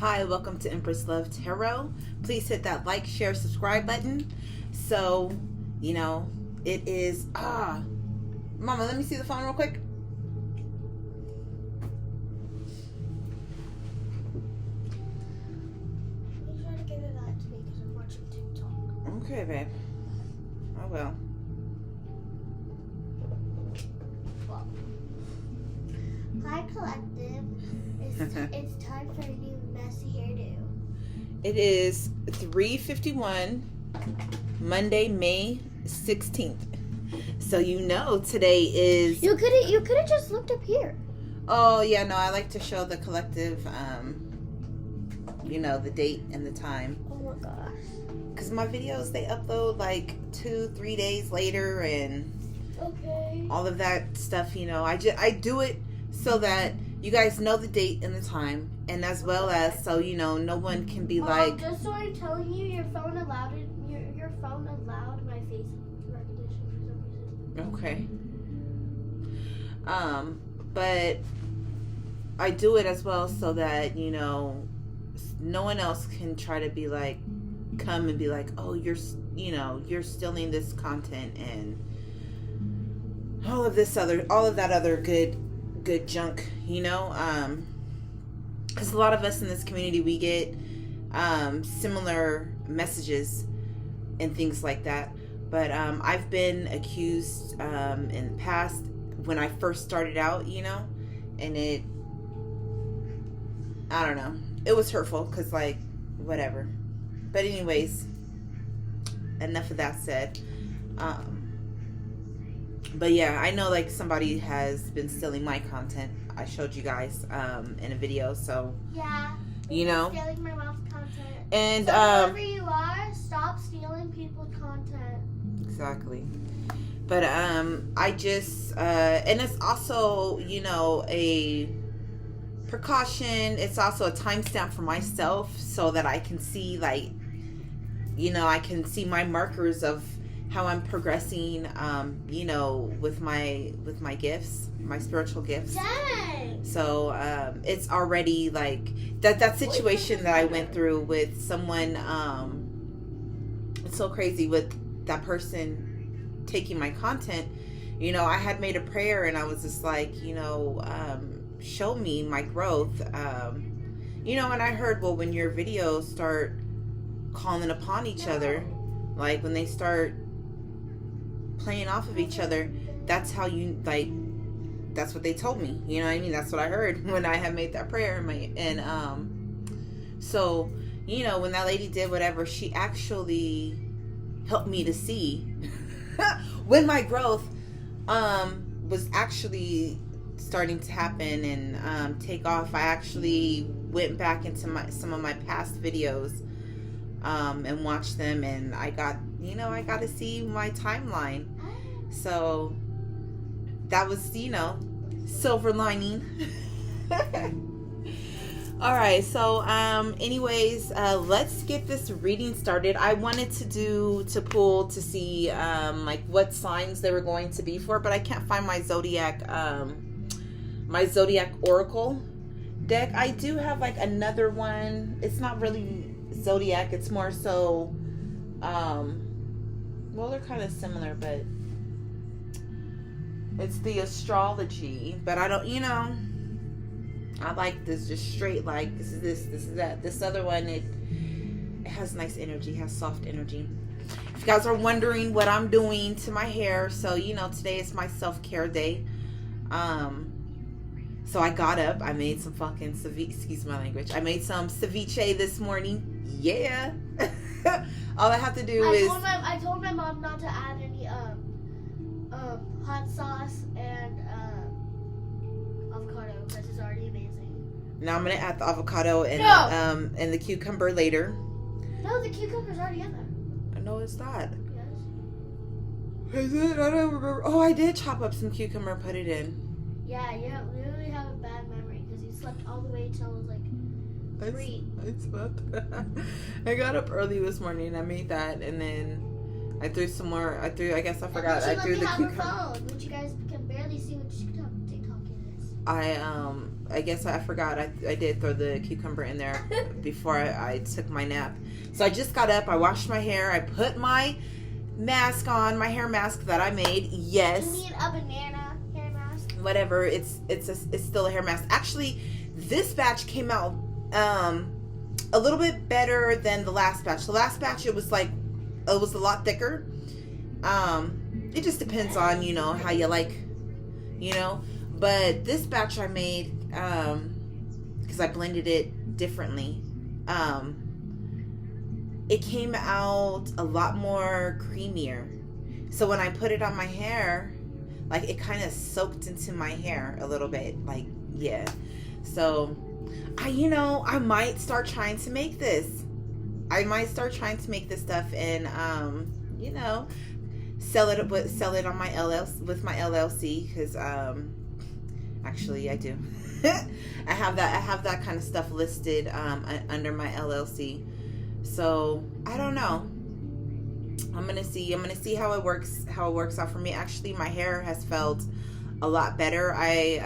Hi, welcome to Empress Love Tarot. Please hit that like, share, subscribe button. So, it is Mama, let me see the phone real quick. You try to give it back to me because I'm watching TikTok. Okay, babe. I will. Well, hi, collective. It's time for a new messy hairdo. It is 3:51, Monday, May 16th. So today is. You could have just looked up here. Oh yeah, no, I like to show the collective, the date and the time. Oh my gosh. Because my videos, they upload like 2-3 days later and Okay. all of that stuff. I do it so that you guys know the date and the time, and as well as so no one can be like. Just so I'm telling you, your phone allowed it. Your phone allowed my face recognition for some reason. Okay. But I do it as well so that no one else can try to be like, come and be like, oh, you're stealing this content and all of that other good junk, because a lot of us in this community, we get similar messages and things like that. But I've been accused in the past when I first started out, and I don't know, it was hurtful because whatever. But anyways, enough of that said. But yeah, I know somebody has been stealing my content. I showed you guys in a video, so yeah, stealing my mom's content. And so whoever you are, stop stealing people's content. Exactly. But I just and it's also a precaution. It's also a timestamp for myself so that I can see I can see my markers of how I'm progressing, with my gifts, my spiritual gifts. Dang. So it's already that situation that I went through with someone. It's so crazy with that person taking my content. I had made a prayer and I was just show me my growth. And I heard, well, when your videos start calling upon each other, when they start playing off of each other, that's how you that's what they told me, you know what I mean? That's what I heard when I had made that prayer so when that lady did whatever, she actually helped me to see when my growth was actually starting to happen and take off. I actually went back into some of my past videos and watched them, and I got to see my timeline. So that was silver lining. All right, so anyways, let's get this reading started. I wanted to pull to see what signs they were going to be for, but I can't find my zodiac oracle deck. I do have another one. It's not really zodiac, it's more so well, they're kind of similar, but it's the astrology. But I don't, I like this just straight, this is that. This other one, it has nice energy, has soft energy. If you guys are wondering what I'm doing to my hair, so today is my self-care day. So I got up, I made some fucking excuse my language, I made some ceviche this morning. Yeah. All I have to do is I told my mom not to add any hot sauce and avocado because it's already amazing. Now I'm gonna add the avocado and and the cucumber later. No, the cucumber's already in there. I know it's not. Yes. Is it? I don't remember. Oh, I did chop up some cucumber, put it in. Yeah, you really have a bad memory because you slept all the way till it was 3. I slept. I got up early this morning and I made that, and then I threw some more. I guess I forgot. I threw the cucumber. Phone, which you guys can barely see what TikTok is. I guess I forgot. I did throw the cucumber in there before I took my nap. So I just got up. I washed my hair. I put my mask on, my hair mask that I made. Yes. You need a banana hair mask. Whatever. It's still a hair mask. Actually, this batch came out a little bit better than the last batch. The last batch, it was a lot thicker. It just depends on, how you like, but this batch I made, because I blended it differently, it came out a lot more creamier. So when I put it on my hair, it kind of soaked into my hair a little bit, yeah. So I might start trying to make this. I might start trying to make this stuff and, sell it on my LLC, because actually I do. I have that kind of stuff listed under my LLC. So I don't know. I'm gonna see how it works out for me. Actually, my hair has felt a lot better. I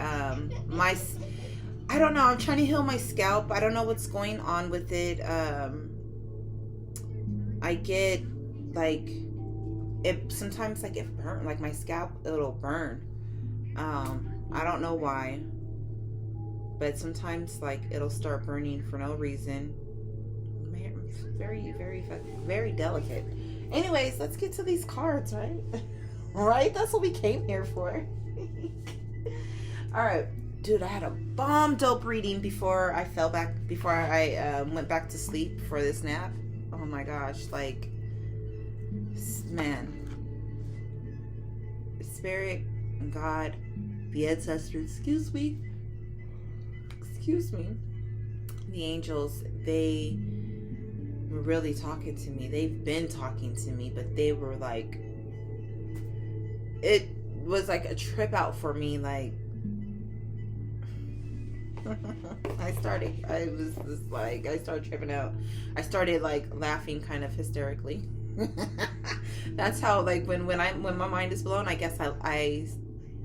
don't know. I'm trying to heal my scalp. I don't know what's going on with it. I get it sometimes it burn, my scalp, it'll burn. I don't know why, but sometimes it'll start burning for no reason. My hair is very, very, very delicate. Anyways, let's get to these cards, right? Right? That's what we came here for. All right. Dude, I had a bomb dope reading before I went back to sleep for this nap. Oh my gosh, man. Spirit, God, the ancestors, excuse me, the angels, they were really talking to me. They've been talking to me, but they were it was a trip out for me. I started tripping out. I started laughing kind of hysterically. That's how when my mind is blown, I guess I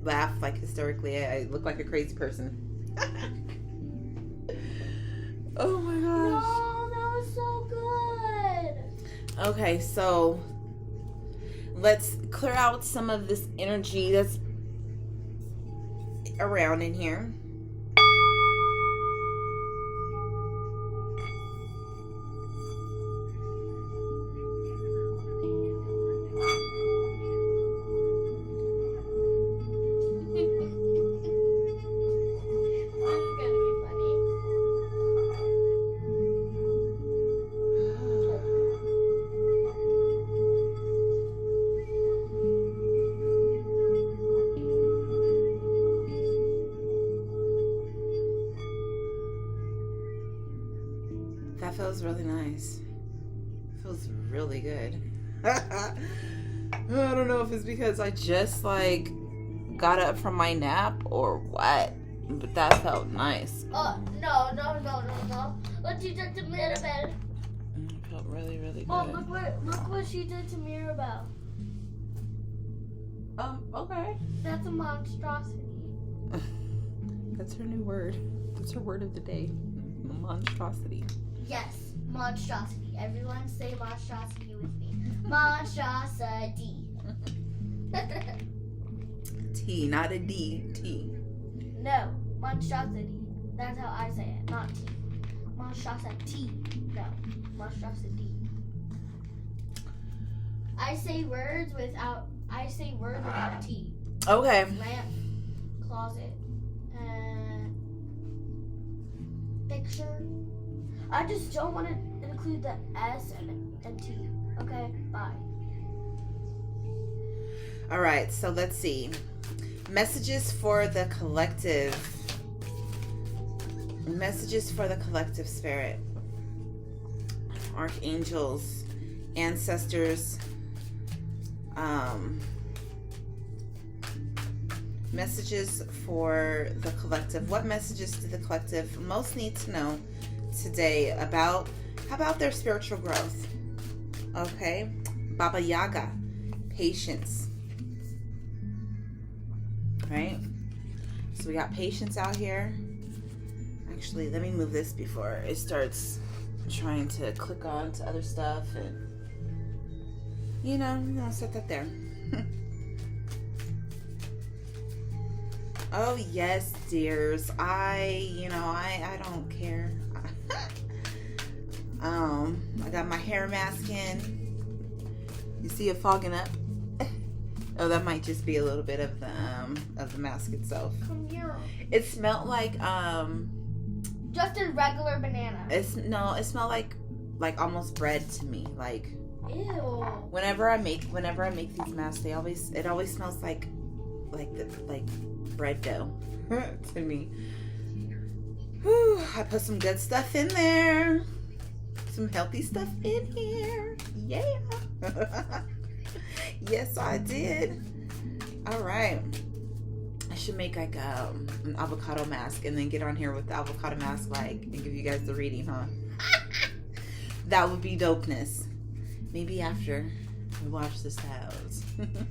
laugh hysterically. I look like a crazy person. Oh my gosh. No, that was so good. Okay, so let's clear out some of this energy that's around in here. That feels really nice. Feels really good. I don't know if it's because I just got up from my nap or what, but that felt nice. Oh, no. What you did to Mirabelle? It felt really, really good. Oh, look what she did to Mirabelle. Okay. That's a monstrosity. That's her new word. That's her word of the day. Monstrosity. Yes, monstrosity. Everyone say monstrosity with me. Monstrosity. T, not a D. T. No, monstrosity. That's how I say it, not T. Monstrosity. No, monstrosity. I say words without T. Okay. Lamp, closet, picture. I just don't want to include the S and T. Okay, bye. All right, so let's see. Messages for the collective. Messages for the collective spirit. Archangels, ancestors, messages for the collective. What messages do the collective most need to know today about their spiritual growth? Okay. Baba Yaga, patience. Right? So we got patience out here. Actually, let me move this before it starts trying to click on to other stuff and set that there. Oh yes, dears. I don't care. I got my hair mask in. You see it fogging up? Oh, that might just be a little bit of the mask itself. Come here. It smelled like just a regular banana. it smelled like almost bread to me. Like, Ew. whenever I make these masks, it always smells like bread dough to me. Whew, I put some good stuff in there. Some healthy stuff in here. Yeah. Yes, I did. All right. I should make like an avocado mask and then get on here with the avocado mask and give you guys the reading, huh? That would be dopeness. Maybe after we wash this house. And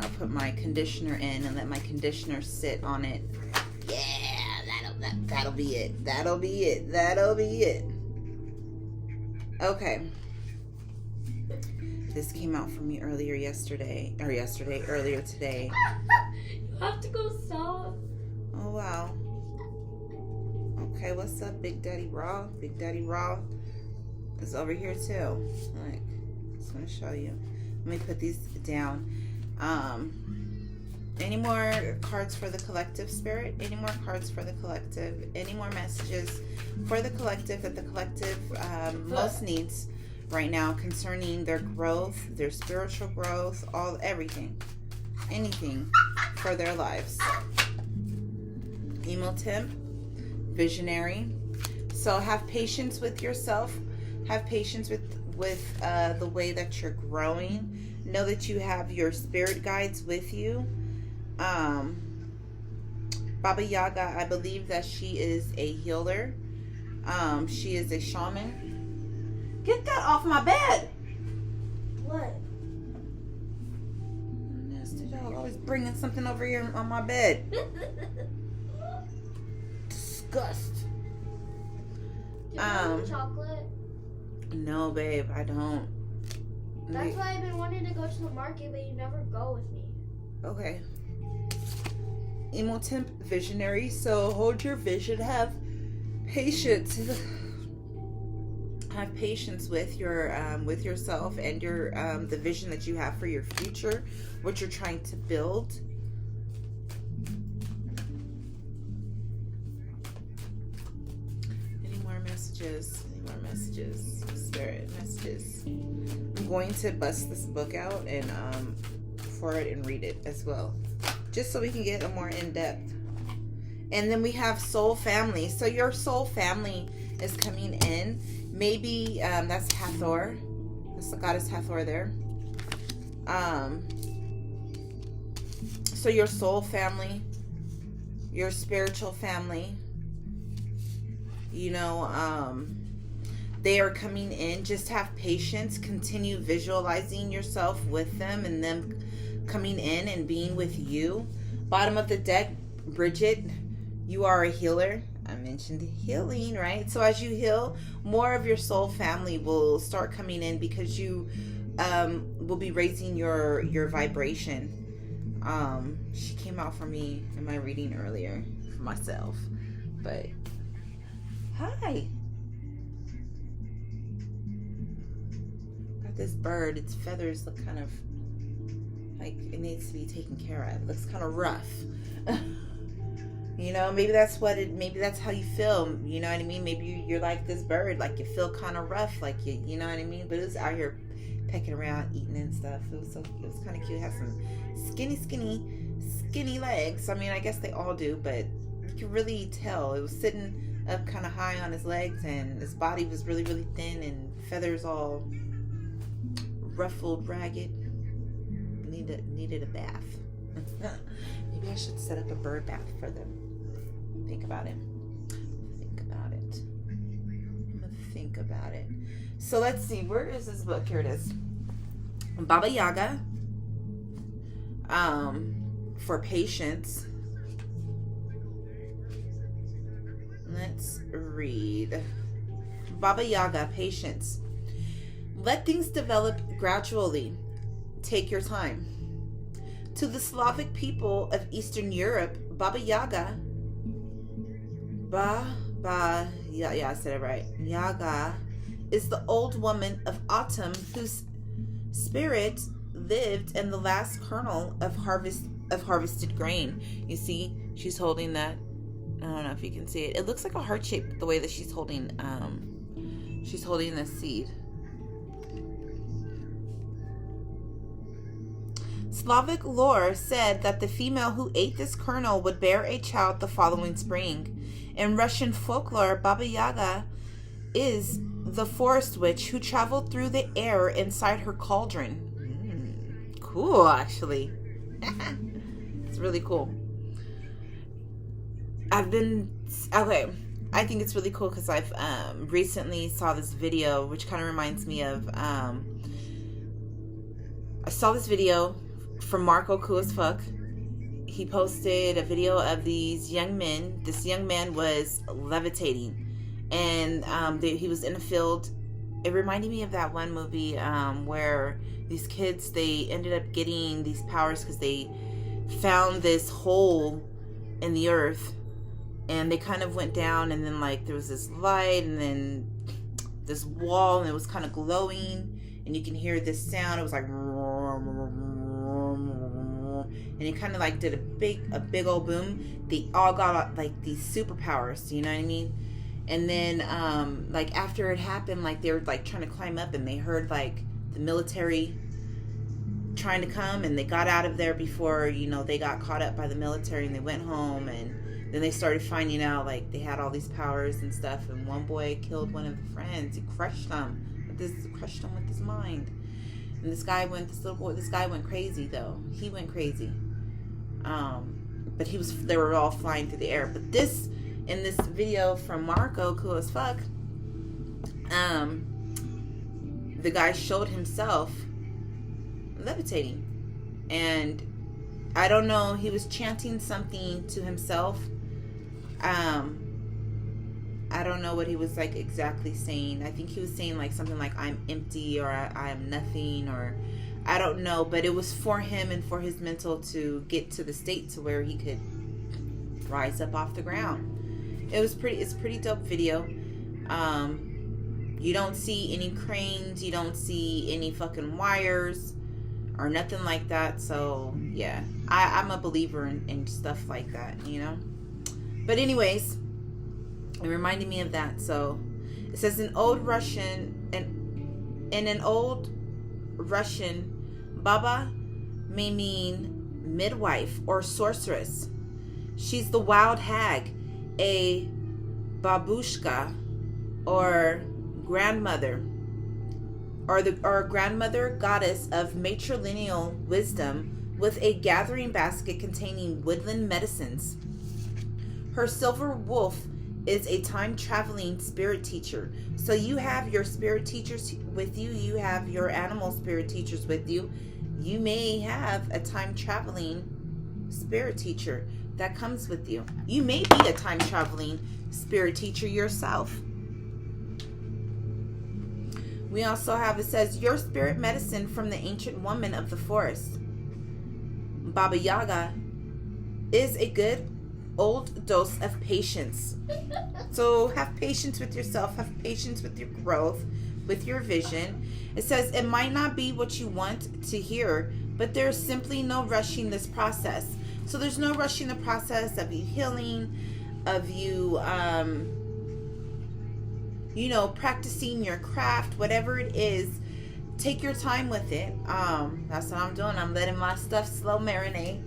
I'll put my conditioner in and let my conditioner sit on it. Yeah, that'll be it. That'll be it. Okay. This came out for me earlier today. You have to go soft. Oh, wow. Okay, what's up, Big Daddy Raw? Big Daddy Raw is over here, too. Like, just want to show you. Let me put these down. Any more cards for the collective, Spirit? Any more cards for the collective? Any more messages for the collective that the collective most needs right now concerning their growth, their spiritual growth, everything, anything for their lives? Emotemp, visionary. So have patience with yourself. Have patience with the way that you're growing. Know that you have your spirit guides with you. Baba Yaga, I believe that she is a healer. She is a shaman. Get that off my bed! What? Nasty dog, always bringing something over here on my bed. Disgust. Do you want chocolate? No, babe, I don't. That's why I've been wanting to go to the market, but you never go with me. Okay. Emotemp, visionary. So hold your vision. Have patience. Have patience with with yourself and your the vision that you have for your future, what you're trying to build. Any more messages? Any more messages? Spirit messages. I'm going to bust this book out and for it and read it as well, just so we can get a more in-depth. And then we have soul family. So your soul family is coming in. Maybe that's Hathor. That's the goddess Hathor there. So your soul family, your spiritual family, they are coming in. Just have patience. Continue visualizing yourself with them and them coming in and being with you. Bottom of the deck, Bridget, you are a healer. I mentioned healing, right? So as you heal, more of your soul family will start coming in because you will be raising your vibration. She came out for me in my reading earlier for myself. But hi. Got this bird. Its feathers look kind of like it needs to be taken care of. It looks kind of rough. Maybe that's how you feel. You know what I mean? Maybe you're like this bird, like you feel kind of rough, like you know what I mean? But it was out here pecking around, eating and stuff. It was kind of cute. It had some skinny legs. I mean, I guess they all do, but you can really tell. It was sitting up kind of high on his legs, and his body was really, really thin, and feathers all ruffled, ragged. Needed a bath. Maybe I should set up a bird bath for them. Think about it. I'm gonna think about it. So let's see. Where is this book? Here it is. Baba Yaga. For patience. read. Baba Yaga, patience. Let things develop gradually. Take your time. To the Slavic people of Eastern Europe, Baba Yaga, I said it right. Yaga is the old woman of autumn whose spirit lived in the last kernel of harvested grain. You see, she's holding that. I don't know if you can see it. It looks like a heart shape the way that she's holding this seed. Slavic lore said that the female who ate this kernel would bear a child the following spring. In Russian folklore, Baba Yaga is the forest witch who traveled through the air inside her cauldron. Cool, actually. It's really cool. I think it's really cool because I've recently saw this video, which kind of reminds me of, I saw this video from Marco Cool as Fuck. He posted a video of these young men. This young man was levitating, and he was in a field. It reminded me of that one movie where these kids, they ended up getting these powers because they found this hole in the earth, and they kind of went down, and then like there was this light, and then this wall, and it was kind of glowing, and you can hear this sound. It was like, and it kind of like did a big old boom. They all got like these superpowers, you know what I mean? And then like after it happened, like they were like trying to climb up, and they heard like the military trying to come, and they got out of there before, you know, they got caught up by the military, and they went home, and then they started finding out like they had all these powers and stuff. And one boy killed one of the friends. He crushed him with his mind. And this guy went crazy though. He went crazy. But they were all flying through the air. But in this video from Marco, Cool as Fuck, the guy showed himself levitating. And I don't know, he was chanting something to himself. I don't know what he was like exactly saying. I think he was saying like something like, I'm empty, or I am nothing, or I don't know, but it was for him and for his mental to get to the state to where he could rise up off the ground. It's a pretty dope video. You don't see any cranes, you don't see any fucking wires or nothing like that. So yeah, I'm a believer in stuff like that, you know. But anyways, it reminded me of that. So it says in an old Russian, Baba may mean midwife or sorceress. She's the wild hag, a babushka, or grandmother, or grandmother goddess of matrilineal wisdom, with a gathering basket containing woodland medicines. Her silver wolf is a time-traveling spirit teacher. So you have your spirit teachers with you. You have your animal spirit teachers with you. You may have a time-traveling spirit teacher that comes with you. You may be a time-traveling spirit teacher yourself. We also have, it says, your spirit medicine from the ancient woman of the forest. Baba Yaga is a good old dose of patience. So have patience with yourself, have patience with your growth, with your vision. It says it might not be what you want to hear, but there's simply no rushing this process. So there's no rushing the process of you healing, of you practicing your craft, whatever it is. Take your time with it. That's what I'm doing. I'm letting my stuff slow marinate.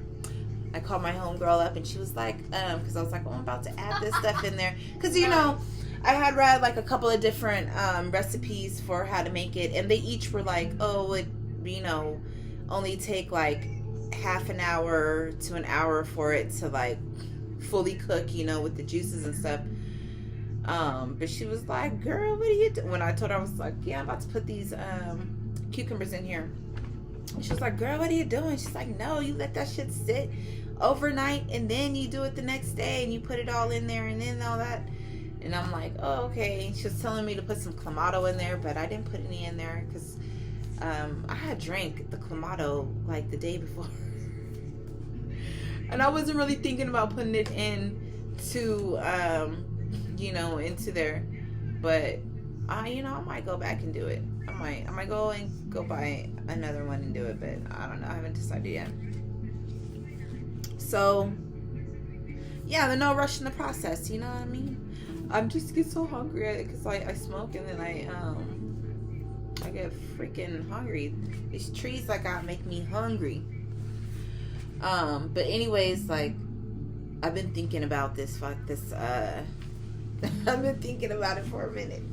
I called my homegirl up, and she was like, because I was like, I'm about to add this stuff in there. Because, you know, I had read like a couple of different recipes for how to make it, and they each were like, oh, it, only take like half an hour to an hour for it to like fully cook, with the juices and stuff. But she was like, girl, what are you doing? When I told her, I was like, yeah, I'm about to put these cucumbers in here. She was like, girl, what are you doing? She's like, no, you let that shit sit overnight, and then you do it the next day, and you put it all in there, and then all that. And I'm like, oh, okay. She was telling me to put some Clamato in there, but I didn't put any in there because I had drank the Clamato like the day before. And I wasn't really thinking about putting it in to, into there. But I might go back and do it. I might go buy another one and do it, but I don't know. I haven't decided yet. So, yeah, there's no rush in the process. You know what I mean? I'm just get so hungry because I smoke and then I get freaking hungry. These trees I got make me hungry. But anyways, like I've been thinking about this. I've been thinking about it for a minute.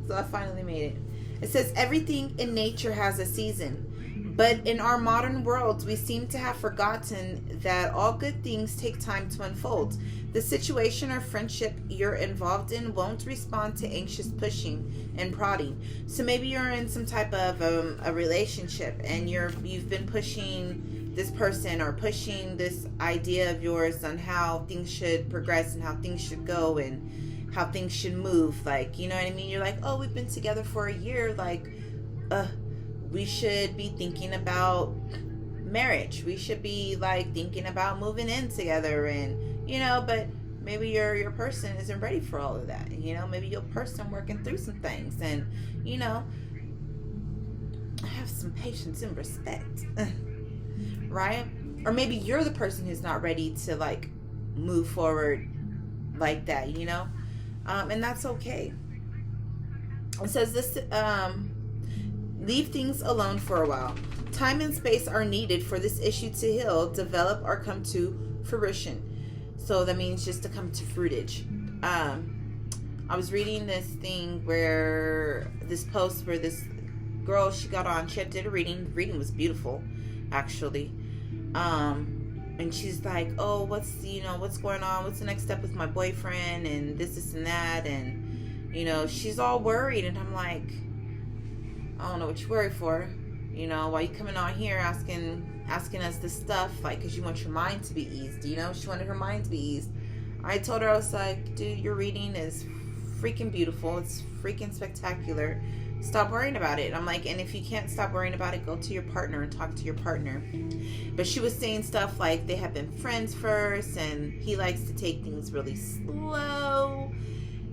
So I finally made it. It says everything in nature has a season. But in our modern world, we seem to have forgotten that all good things take time to unfold. The situation or friendship you're involved in won't respond to anxious pushing and prodding. So maybe you're in some type of a relationship and you've been pushing this person or pushing this idea of yours on how things should progress and how things should go and how things should move. Like, you know what I mean? You're like, oh, we've been together for a year. Like, we should be thinking about marriage. We should be like thinking about moving in together, and but maybe your person isn't ready for all of that. Maybe your person working through some things, and have some patience and respect, right? Or maybe you're the person who's not ready to like move forward like that, and that's okay. It says this. Leave things alone for a while. Time and space are needed for this issue to heal, develop, or come to fruition. So that means just to come to fruitage. I was reading this thing where this post where this girl, she got on, she did a reading. The reading was beautiful, actually. And she's like, oh, what's going on? What's the next step with my boyfriend? And this and that. And, she's all worried. And I'm like, I don't know what you're worried for. Why you coming on here asking us this stuff, like, because you want your mind to be eased. She wanted her mind to be eased. I told her, I was like, dude, your reading is freaking beautiful. It's freaking spectacular. Stop worrying about it. I'm like, and if you can't stop worrying about it, go to your partner and talk to your partner. But she was saying stuff like they have been friends first, and he likes to take things really slow.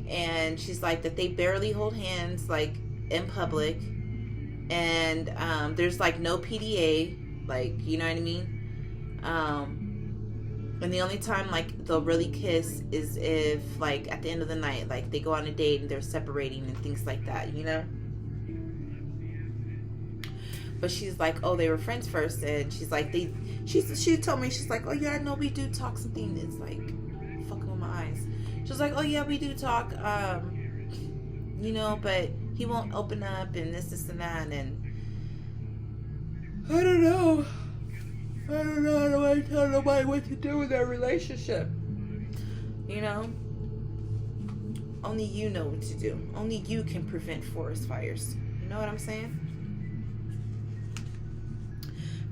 And she's like that they barely hold hands, like, in public. And there's like no PDA, like, you know what I mean? And the only time like they'll really kiss is if like at the end of the night, like they go on a date and they're separating and things like that, But she's like, oh, they were friends first, and she's like, she told me, she's like, oh yeah, no, we do talk something that's like fucking with my eyes. She's like, oh yeah, we do talk, but he won't open up and this and that, and I don't know. I don't want to tell nobody what to do with their relationship. Only you know what to do. Only you can prevent forest fires. You know what I'm saying?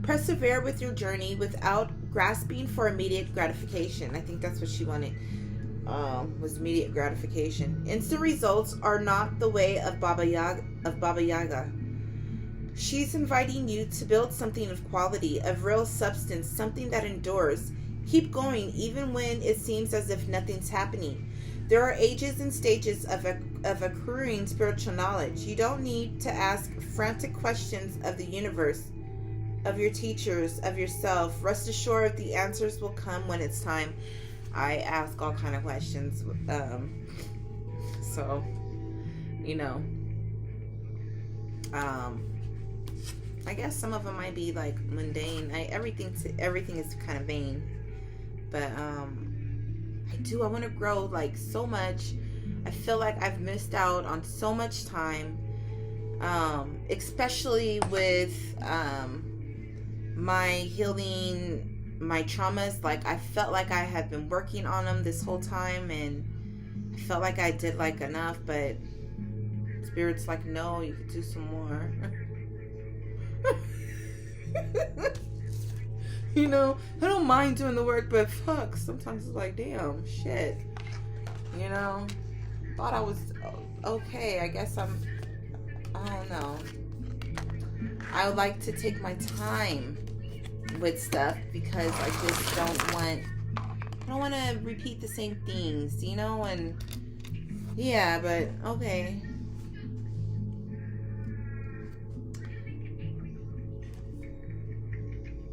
Persevere with your journey without grasping for immediate gratification. I think that's what she wanted. Was immediate gratification. Instant results are not the way of Baba Yaga. She's inviting you to build something of quality, of real substance, something that endures. Keep going even when it seems as if nothing's happening. There are ages and stages of accruing spiritual knowledge. You don't need to ask frantic questions of the universe, of your teachers, of yourself. Rest assured the answers will come when it's time. I ask all kind of questions, so I guess some of them might be like mundane. Everything is kind of vain, but I want to grow like so much. I feel like I've missed out on so much time, especially with my healing. My traumas, like I felt like I had been working on them this whole time, and I felt like I did like enough, but Spirit's like, no, you could do some more. I don't mind doing the work, but fuck, sometimes it's like, damn, shit. You know, thought I was okay. I guess I don't know. I would like to take my time with stuff because I just don't want to repeat the same things, you know, and yeah, but okay.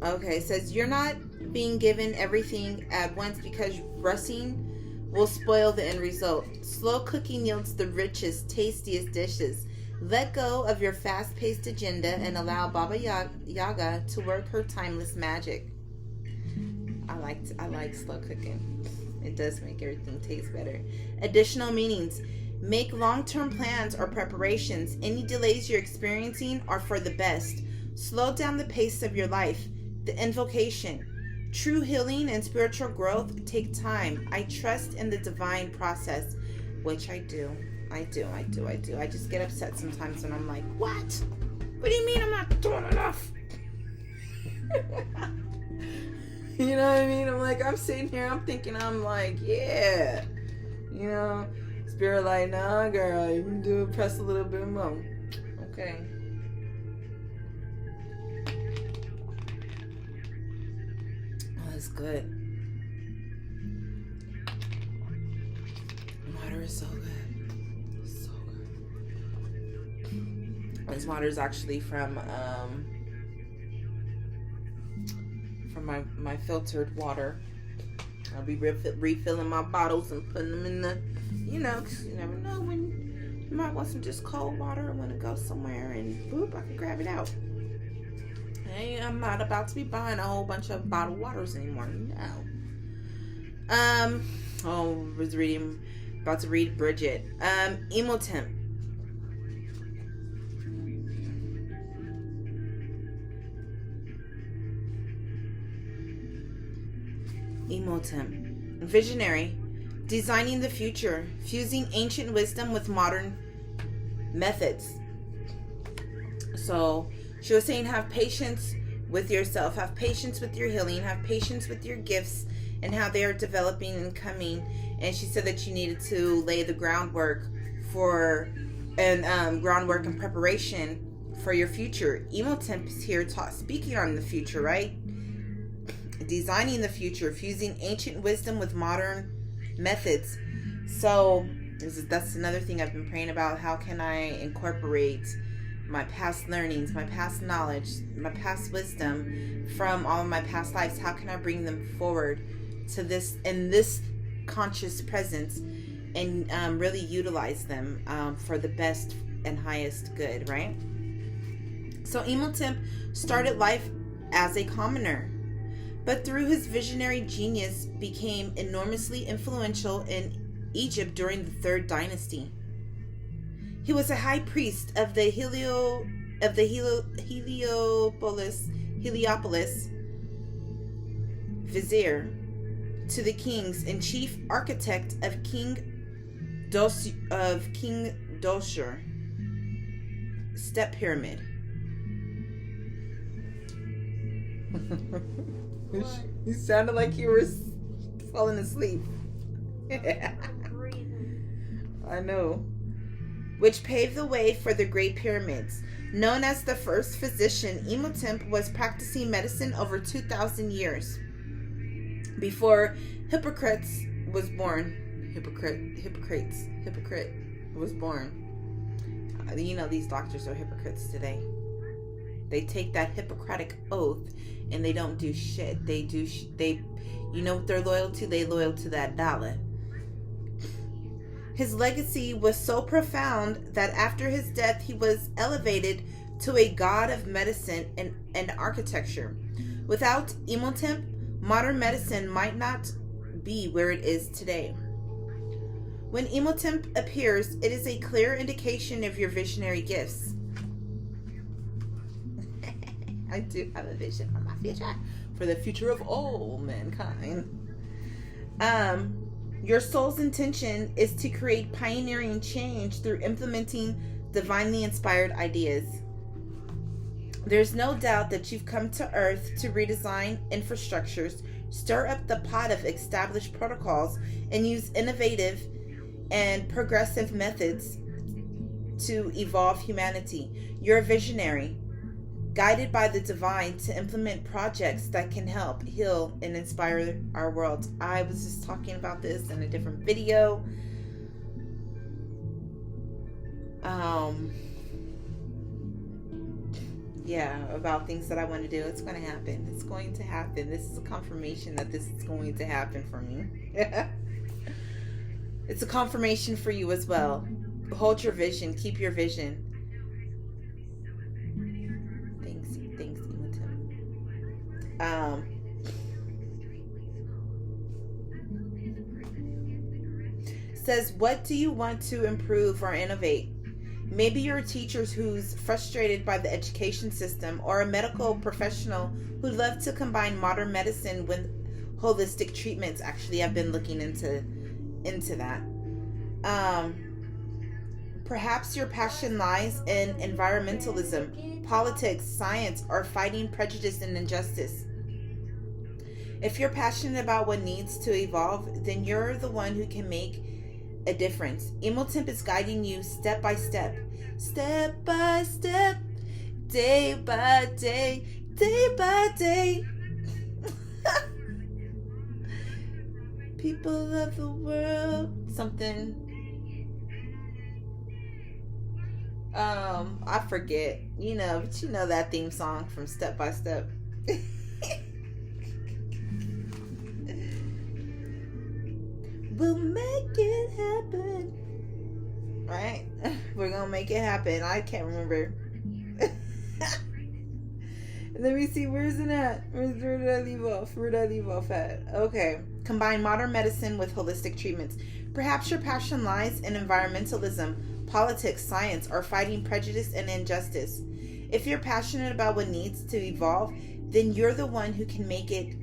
Okay, it says you're not being given everything at once because rushing will spoil the end result. Slow cooking yields the richest, tastiest dishes. Let go of your fast-paced agenda and allow Baba Yaga to work her timeless magic. I like slow cooking. It does make everything taste better. Additional meanings. Make long-term plans or preparations. Any delays you're experiencing are for the best. Slow down the pace of your life. The invocation. True healing and spiritual growth take time. I trust in the divine process, which I do. I just get upset sometimes when I'm like, what? What do you mean I'm not doing enough? You know what I mean? I'm like, I'm sitting here, I'm thinking, I'm like, yeah. You know, spirit like, nah, girl, you can do it, press a little bit more. Okay. Oh, that's good. Water is so good. This water is actually from my filtered water. I'll be refilling my bottles and putting them in the, you know, 'cause you never know when you might want some just cold water and want to go somewhere and boop, I can grab it out. Hey, I'm not about to be buying a whole bunch of bottled waters anymore. No. About to read Bridget. Emotemp. Emotemp. Visionary. Designing the future. Fusing ancient wisdom with modern methods. So, she was saying have patience with yourself. Have patience with your healing. Have patience with your gifts and how they are developing and coming. And she said that you needed to lay the groundwork and preparation for your future. Emotemp is here speaking on the future, right? Designing the future, fusing ancient wisdom with modern methods. So that's another thing I've been praying about. How can I incorporate my past learnings, my past knowledge, my past wisdom from all of my past lives? How can I bring them forward to this in this conscious presence and really utilize them for the best and highest good, right? So Emotemp started life as a commoner, but through his visionary genius became enormously influential in Egypt during the Third Dynasty. He was a high priest of the Heliopolis vizier to the kings and chief architect of King Dosher step pyramid. You sounded like you were falling asleep. I know. Which paved the way for the Great Pyramids. Known as the first physician, Emotemp was practicing medicine over 2,000 years before Hippocrates was born. Hippocrates was born. You know, these doctors are hypocrites today. They take that Hippocratic oath and they don't do shit. You know what they're loyal to? They loyal to that dollar. His legacy was so profound that after his death, he was elevated to a god of medicine and architecture. Without Emotemp, modern medicine might not be where it is today. When Emotemp appears, it is a clear indication of your visionary gifts. I do have a vision for my future, for the future of all mankind. Your soul's intention is to create pioneering change through implementing divinely inspired ideas. There's no doubt that you've come to Earth to redesign infrastructures, stir up the pot of established protocols, and use innovative and progressive methods to evolve humanity. You're a visionary, guided by the divine to implement projects that can help heal and inspire our world. I was just talking about this in a different video. Yeah, about things that I want to do. It's going to happen. It's going to happen. This is a confirmation that this is going to happen for me. It's a confirmation for you as well. Hold your vision. Keep your vision. Thanks, says, what do you want to improve or innovate? Maybe you're a teacher who's frustrated by the education system, or a medical professional who'd love to combine modern medicine with holistic treatments. Actually, I've been looking into that. Perhaps your passion lies in environmentalism, politics, science, or fighting prejudice and injustice. If you're passionate about what needs to evolve, then you're the one who can make a difference. Emotip is guiding you step by step, day by day, day by day. People of the world, something. I forget, but you know that theme song from Step by Step. We'll make it happen. Right? We're gonna make it happen. I can't remember. Let me see, where's it at? Where did I leave off? Where did I leave off at? Okay. Combine modern medicine with holistic treatments. Perhaps your passion lies in environmentalism, politics, science, or fighting prejudice and injustice. If you're passionate about what needs to evolve, then you're the one who can make it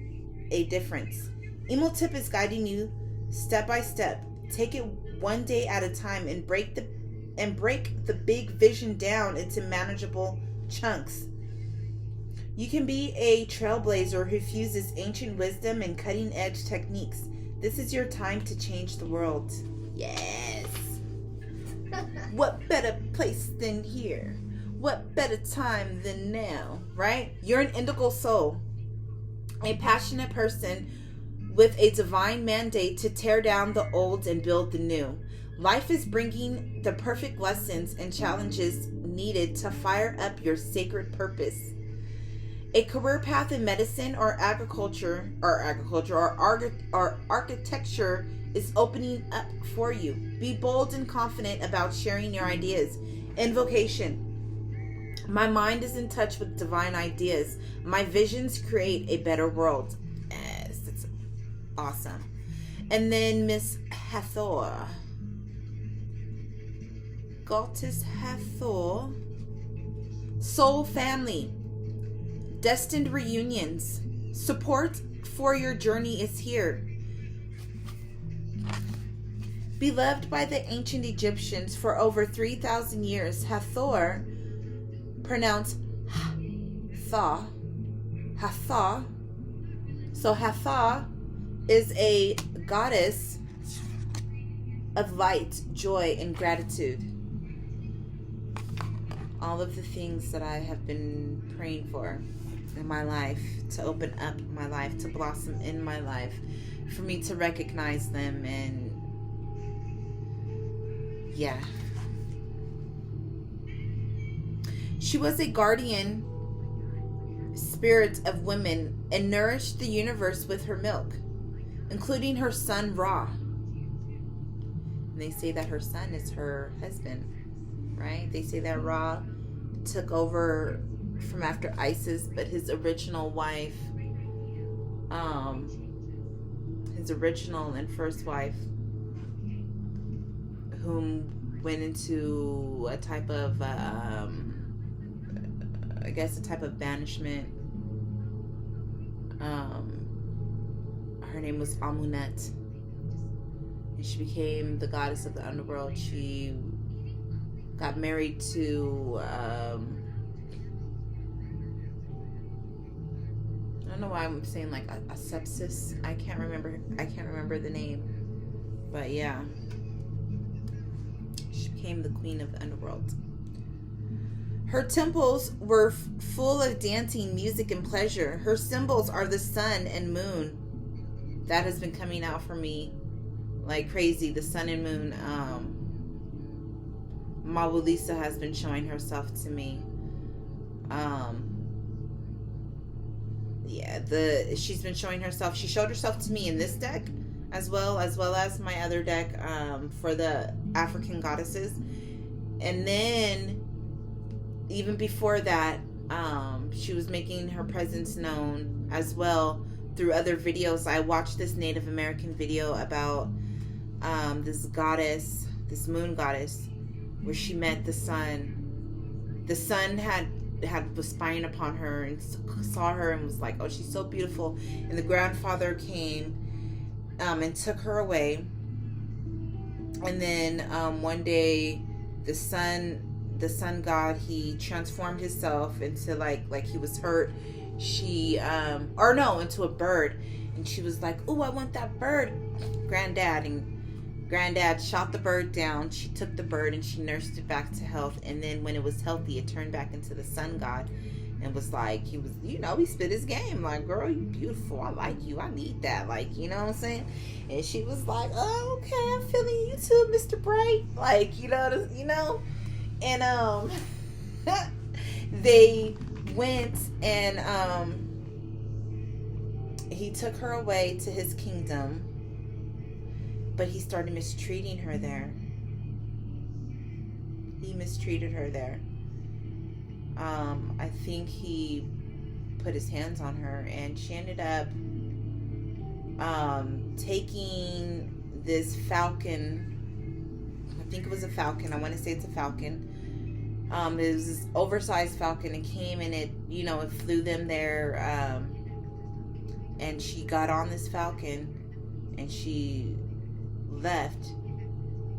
a difference. Emotip is guiding you step by step. Take it one day at a time and break the big vision down into manageable chunks. You can be a trailblazer who fuses ancient wisdom and cutting-edge techniques. This is your time to change the world. Yes. What better place than here? What better time than now, right? You're an indigo soul, a passionate person with a divine mandate to tear down the old and build the new. Life is bringing the perfect lessons and challenges needed to fire up your sacred purpose. A career path in medicine or architecture is opening up for you. Be bold and confident about sharing your ideas. Invocation. My mind is in touch with divine ideas. My visions create a better world. Yes, it's awesome. And then Miss Hathor. Goddess Hathor. Soul family. Destined reunions. Support for your journey is here. Beloved by the ancient Egyptians for over 3,000 years, Hathor, pronounced Tha, Hatha. So Hatha is a goddess of light, joy, and gratitude. All of the things that I have been praying for in my life, to open up my life, to blossom in my life, for me to recognize them, and yeah. She was a guardian spirit of women and nourished the universe with her milk, including her son Ra. And they say that her son is her husband, right? They say that Ra took over from after Isis, but his original wife, his original and first wife, whom went into a type of, a type of banishment. Her name was Amunet, and she became the goddess of the underworld. She got married to, I don't know why I'm saying like a sepsis. I can't remember the name, but yeah. became the queen of the underworld. Her temples were full of dancing, music, and pleasure. Her symbols are the sun and moon. That has been coming out for me like crazy. The sun and moon. Mawulisa has been showing herself to me. She's been showing herself. She showed herself to me in this deck, as well as my other deck for the African goddesses. And then even before that, she was making her presence known as well through other videos. I watched this Native American video about this goddess, this moon goddess, where she met the sun. The sun was spying upon her and saw her and was like, oh, she's so beautiful. And the grandfather came and took her away. And then one day the sun god, he transformed himself into like he was hurt. Into a bird. And she was like, oh, I want that bird, Granddad shot the bird down. She took the bird and she nursed it back to health. And then when it was healthy, it turned back into the sun god and was like, he spit his game. Like, girl, you beautiful. I like you. I need that. Like, you know what I'm saying? And she was like, oh, okay, I'm feeling you too, Mr. Bright. Like, you know. And they went and he took her away to his kingdom. But he started mistreating her there. He mistreated her there. I think he put his hands on her, and she ended up taking this falcon. I think it was a falcon. I want to say it's a falcon. It was this oversized falcon. It came and it flew them there. And she got on this falcon and she left,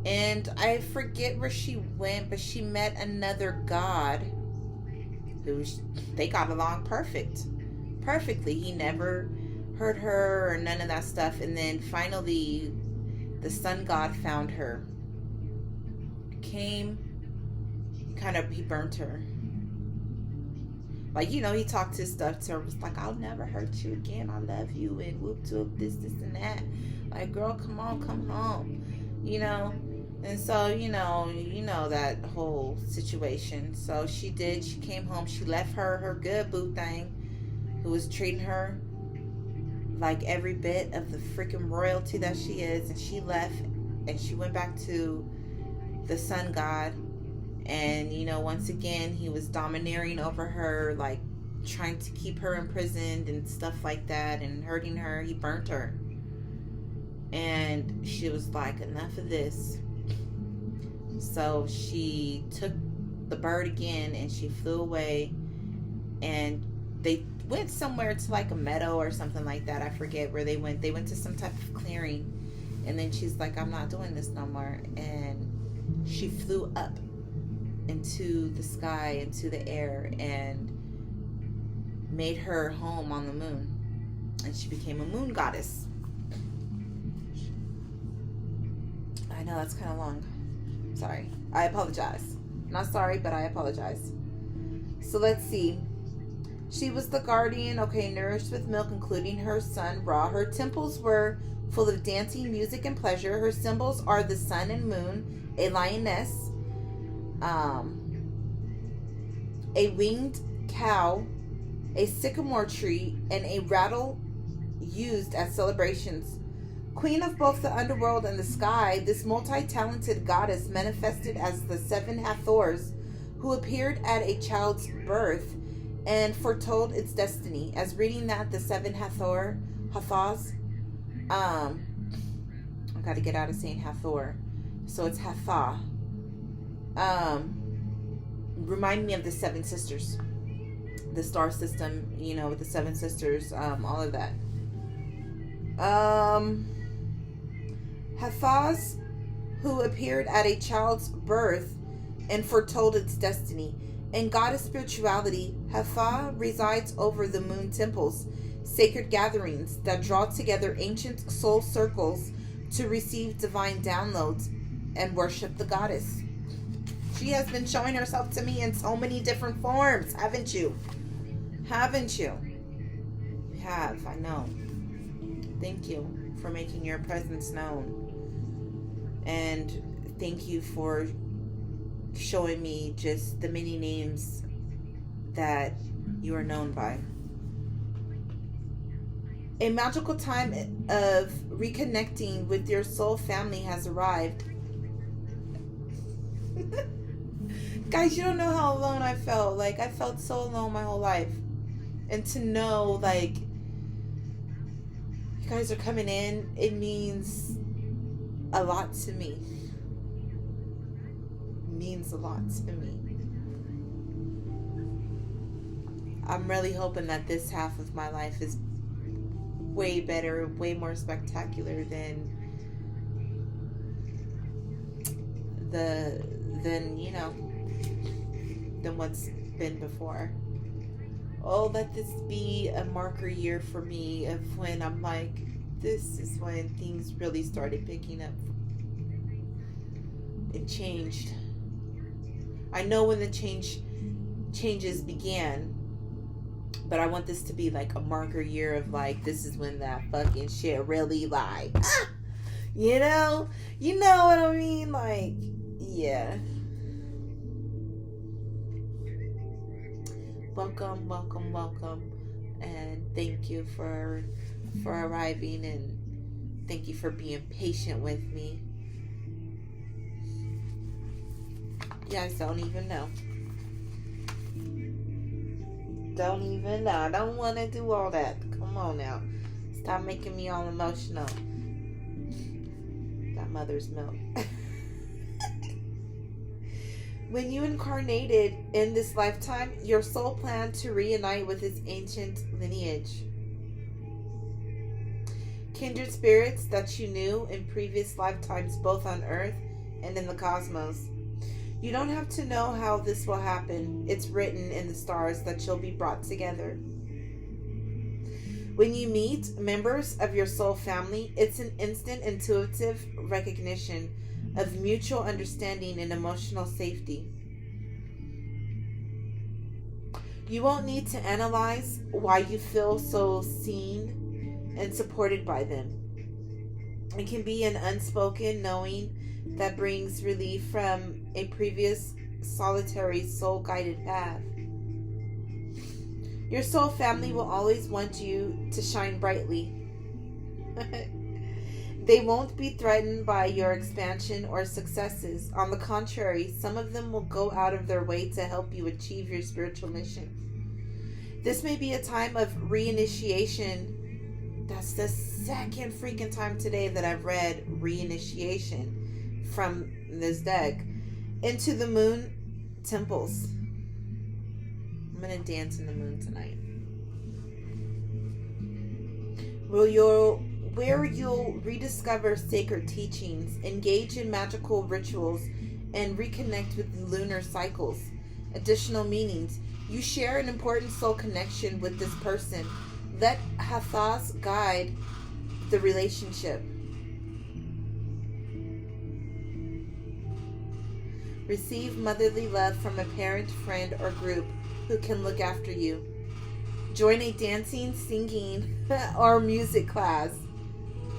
and I forget where she went, but she met another god they got along perfectly. He never hurt her or none of that stuff. And then finally the sun god found her, came, he burnt her. Like, he talked his stuff to her, was like, I'll never hurt you again, I love you, and whoop to this and that. Like, girl, come on, come home. And so, that whole situation. So she came home. She left her good boo thing, who was treating her like every bit of the freaking royalty that she is. And she left and she went back to the sun god. And, once again, he was domineering over her, like trying to keep her imprisoned and stuff like that and hurting her. He burnt her. And she was like, enough of this. So she took the bird again and she flew away, and they went somewhere to like a meadow or something like that. I forget where they went. They went to some type of clearing, and then she's like, I'm not doing this no more. And she flew up into the sky, into the air, and made her home on the moon. And she became a moon goddess. I know that's kind of long. Sorry. I apologize. Not sorry, but I apologize. So let's see. She was the guardian, nourished with milk, including her son Ra. Her temples were full of dancing, music, and pleasure. Her symbols are the sun and moon, a lioness, a winged cow, a sycamore tree, and a rattle used at celebrations. Queen of both the underworld and the sky, this multi-talented goddess manifested as the seven Hathors, who appeared at a child's birth and foretold its destiny. As reading that, the seven Hathors, I gotta get out of saying Hathor, so it's Hathah. Remind me of the seven sisters, the star system, with the seven sisters, all of that. Hathors, who appeared at a child's birth and foretold its destiny. In goddess spirituality, Hathor resides over the moon temples, sacred gatherings that draw together ancient soul circles to receive divine downloads and worship the goddess. She has been showing herself to me in so many different forms, haven't you? Haven't you? You have, I know. Thank you for making your presence known. And thank you for showing me just the many names that you are known by. A magical time of reconnecting with your soul family has arrived. Guys, you don't know how alone I felt. Like, I felt so alone my whole life. And to know, like, you guys are coming in, it means a lot to me. It means a lot to me. I'm really hoping that this half of my life is way better, way more spectacular than than what's been before. Oh, let this be a marker year for me of when I'm like, this is when things really started picking up. It changed. I know when the changes began, but I want this to be like a marker year of like, this is when that fucking shit really like, you know what I mean? Like, yeah. Welcome, and thank you for arriving, and thank you for being patient with me. You guys don't even know. Don't even know. I don't want to do all that. Come on now. Stop making me all emotional. That mother's milk. When you incarnated in this lifetime, your soul planned to reunite with its ancient lineage. Kindred spirits that you knew in previous lifetimes, both on Earth and in the cosmos. You don't have to know how this will happen. It's written in the stars that you'll be brought together. When you meet members of your soul family, it's an instant intuitive recognition of mutual understanding and emotional safety. You won't need to analyze why you feel so seen and supported by them. It can be an unspoken knowing that brings relief from a previous solitary soul-guided path. Your soul family will always want you to shine brightly. They won't be threatened by your expansion or successes. On the contrary, some of them will go out of their way to help you achieve your spiritual mission. This may be a time of reinitiation. That's the second freaking time today that I've read reinitiation from this deck. Into the moon temples. I'm going to dance in the moon tonight. Where you'll rediscover sacred teachings, engage in magical rituals, and reconnect with lunar cycles. Additional meanings. You share an important soul connection with this person. Let Hathas guide the relationship. Receive motherly love from a parent, friend, or group who can look after you. Join a dancing, singing, or music class.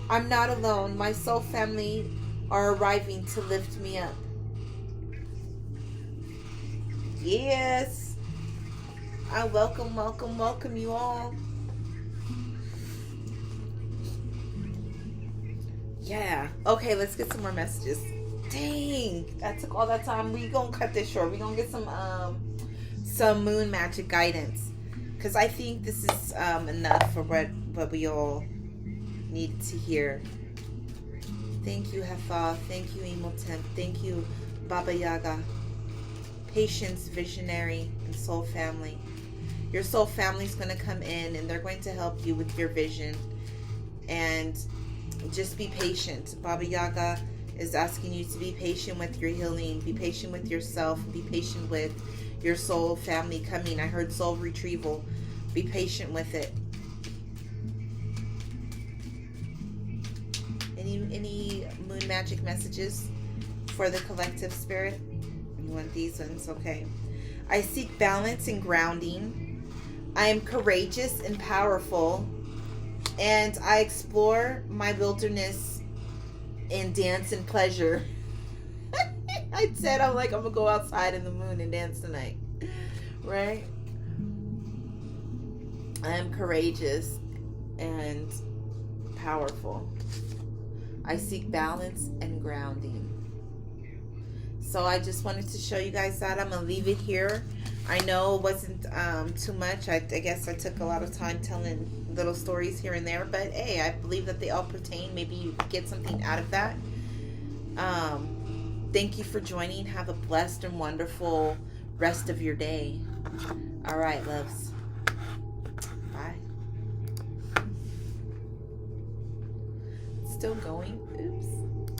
I'm not alone. My soul family are arriving to lift me up. Yes. I welcome you all. Yeah. Okay, let's get some more messages. Dang, that took all that time. We gonna cut this short. We gonna get some moon magic guidance, because I think this is enough for what we all needed to hear. Thank you, Hefa. Thank you, Imhotep. Thank you, Baba Yaga. Patience, visionary, and soul family. Your soul family is going to come in, and they're going to help you with your vision. And just be patient. Baba Yaga is asking you to be patient with your healing. Be patient with yourself. Be patient with your soul family coming. I heard soul retrieval. Be patient with it. Any moon magic messages for the collective spirit? You want these ones? Okay. I seek balance and grounding. I am courageous and powerful. And I explore my wilderness in dance and pleasure. I said I'm going to go outside in the moon and dance tonight. Right? I am courageous and powerful. I seek balance and grounding. So I just wanted to show you guys that. I'm going to leave it here. I know it wasn't too much. I guess I took a lot of time telling little stories here and there. But hey, I believe that they all pertain. Maybe you get something out of that. Thank you for joining. Have a blessed and wonderful rest of your day. All right, loves. Bye. Still going. Oops.